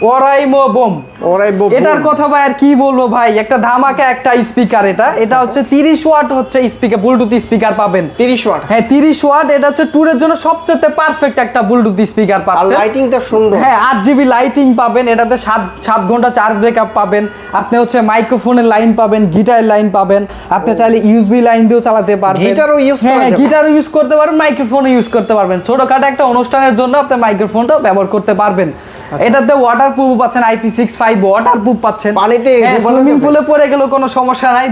Oraimo bomb. এটার কথা ভাই আর কি বলবো ভাই, একটা ধামাকা একটা স্পিকার। এটা হচ্ছে 30 ওয়াট হচ্ছে স্পিকার, ব্লুটুথ স্পিকার পাবেন। 30 ওয়াট? হ্যাঁ 30 ওয়াট। এটা হচ্ছে ট্যুরের জন্য সবচেয়ে পারফেক্ট একটা ব্লুটুথ স্পিকার পাচ্ছেন। আর লাইটিংটা সুন্দর। হ্যাঁ 8GB লাইটিং পাবেন, এটাতে 7 ঘন্টা চার্জ ব্যাকআপ পাবেন। আপনি হচ্ছে মাইক্রোফোনের লাইন পাবেন, গিটারের লাইন পাবেন। আপনি চাইলে ইউএসবি লাইন দিয়েও চালাতে পারবেন। গিটারও ইউজ করা হ্যাঁ যাবে। গিটারও ইউজ করতে পারবেন, মাইক্রোফোনও ইউজ করতে পারবেন। ছোটখাটো একটা অনুষ্ঠানের জন্য আপনি মাইক্রোফোনটা ব্যবহার করতে পারবেন। এটাতে ওয়াটারপ্রুফ পাচ্ছেন, IP65 ওয়াটারপ্রুফ পাচ্ছেন। পানিতে সুইমিং পুলে পড়ে গেলেও কোনো সমস্যা নাই,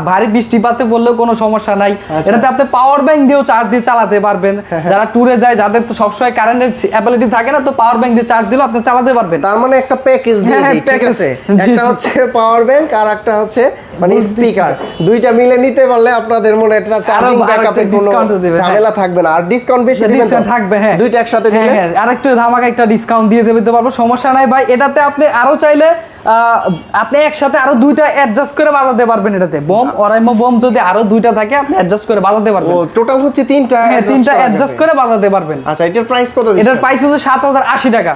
ভারী বৃষ্টিপাতে পড়লেও কোনো সমস্যা নাই। এটাতে আপনি পাওয়ার ব্যাংক দিয়েও চার্জ দিয়ে চালাতে পারবেন। যারা ট্যুরে যায়, যাদের তো সবসময় কারেন্টের অ্যাবিলিটি থাকে না, তো পাওয়ার ব্যাংক দিয়ে চার্জ দিলেও আপনি চালাতে পারবেন। তার মানে একটা প্যাকেজ দিয়ে দিই, ঠিক আছে? একটা হচ্ছে পাওয়ার ব্যাংক আর একটা হচ্ছে মানে স্পিকার, দুইটা মিলে নিতে পারলে আপনাদের মনে একটা চার্জিং ব্যাকআপের কোনো ঝামেলা থাকবে না। আর ডিসকাউন্ট বেশি দিবেন তো? থাকবে, হ্যাঁ দুইটা একসাথে দিলে হ্যাঁ আরেকটু ধামাকা একটা ডিসকাউন্ট দিয়ে দিতে পারবো, সমস্যা নাই ভাই। এটাতে আপনি আরো চাইলে আপনি একসাথে আরো দুইটা অ্যাডজাস্ট করে বাজাতে পারবেন। এটাতে বোম ওরাইমো বোম যদি আরো দুইটা থাকে আপনি অ্যাডজাস্ট করে বাজাতে পারবেন। ও টোটাল হচ্ছে তিনটা? হ্যাঁ তিনটা অ্যাডজাস্ট করে বাজাতে পারবেন। আচ্ছা এটার প্রাইস কত দিচ্ছেন? এটার প্রাইস হচ্ছে 7080 টাকা।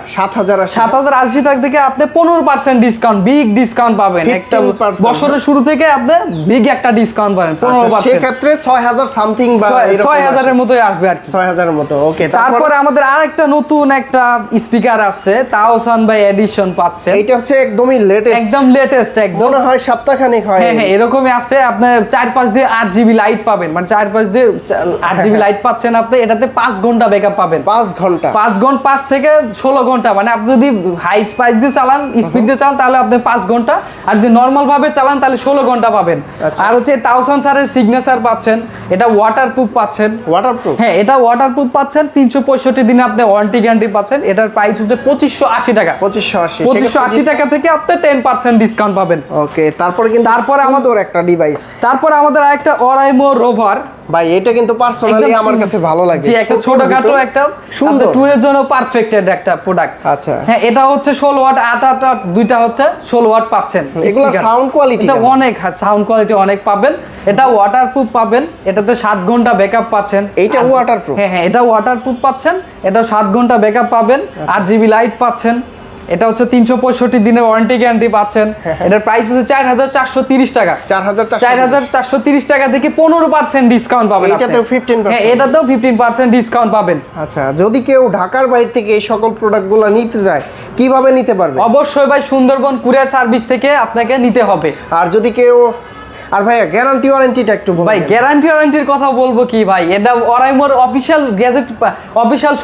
7080 টাকা থেকে আপনি 15% ডিসকাউন্ট, বিগ ডিসকাউন্ট পাবেন। একটা বছরের শুরু থেকে আপনি বিগ একটা ডিসকাউন্ট পাবেন 15%। সেই ক্ষেত্রে 6000 সামথিং বা 6000 এর মতোই আসবে আর কি। 6000 এর মতো। ওকে, তারপরে আমাদের আরেকটা নতুন একটা স্পিকার আছে, তাওসান বাই এডিশন পাচ্ছেন। এটা হচ্ছে একদমই লেটেস্ট, একদম লেটেস্ট, একদম মনে হয় সপ্তাহখানেক হয়। হ্যাঁ এরকমই আছে। আপনার 4-5 দিয়ে 8GB লাইট পাবেন, মানে 4-5 দিয়ে 8GB লাইট পাচ্ছেন আপনি। এটাতে 5 ঘন্টা ব্যাকআপ পাবেন। 5 ঘন্টা? 5 থেকে 16 ঘন্টা, মানে আপনি যদি হাই স্পাইস দিয়ে চালান, স্পিড দিয়ে চালান, তাহলে আপনি 5 ঘন্টা, আর যদি নরমাল ভাবে চালান তাহলে 16 ঘন্টা পাবেন। আর হচ্ছে তাওসান স্যারের সিগনেচার পাচ্ছেন, এটা ওয়াটারপ্রুফ পাচ্ছেন। ওয়াটারপ্রুফ? হ্যাঁ এটা ওয়াটারপ্রুফ পাচ্ছেন, 365 দিনে আপনি ওয়ারেন্টি গ্যারান্টি পাচ্ছেন। এটার প্রাইস হচ্ছে 2580 টাকা। 2580 টাকা থেকে আপনি 10% ডিসকাউন্ট পাবেন। ওকে, তারপরে আমাদের একটা ডিভাইস, তারপরে আমাদের আরেকটা ওরাইমো রোভার। ভাই এটা কিন্তু পার্সোনালি আমার কাছে ভালো লাগে। জি একটা ছোটখাটো একটা সুন্দর ট্যুরের জন্য পারফেক্ট একটা প্রোডাক্ট। আচ্ছা হ্যাঁ এটা হচ্ছে 16 ওয়াট, 8 দুইটা হচ্ছে 16 ওয়াট পাচ্ছেন। এগুলোর সাউন্ড কোয়ালিটি এটা অনেক, সাউন্ড কোয়ালিটি অনেক পাবেন। এটা ওয়াটারপ্রুফ পাবেন, এটাতে 7 ঘন্টা ব্যাকআপ পাচ্ছেন। এইটা ওয়াটারপ্রুফ? হ্যাঁ এটা ওয়াটারপ্রুফ পাচ্ছেন, এটা 7 ঘন্টা ব্যাকআপ পাবেন। 8GB লাইট পাচ্ছেন। এটা হচ্ছে 365 দিনের ওয়ারেন্টি গ্যারান্টি পাচ্ছেন। এটার প্রাইস হচ্ছে 4430 টাকা। 4430 টাকা থেকে 15% ডিসকাউন্ট পাবেন। এটাতেও 15%? হ্যাঁ এটাতেও 15% ডিসকাউন্ট পাবেন। আচ্ছা যদি কেউ ঢাকার বাইরে থেকে এই সকল প্রোডাক্টগুলো নিতে যায় কিভাবে নিতে পারবে? অবশ্যই ভাই সুন্দরবন কুরিয়ার সার্ভিস থেকে আপনাকে নিতে হবে। আর যদি কেউ, আর ভাইয়া গ্যারান্টি ওয়ারেন্টিটা একটু বলুন। ভাই গ্যারান্টি ওয়ারেন্টির কথা বলবো কি ভাই, এটা ওরাইমোর অফিশিয়াল গ্যাজেট, অফিশিয়াল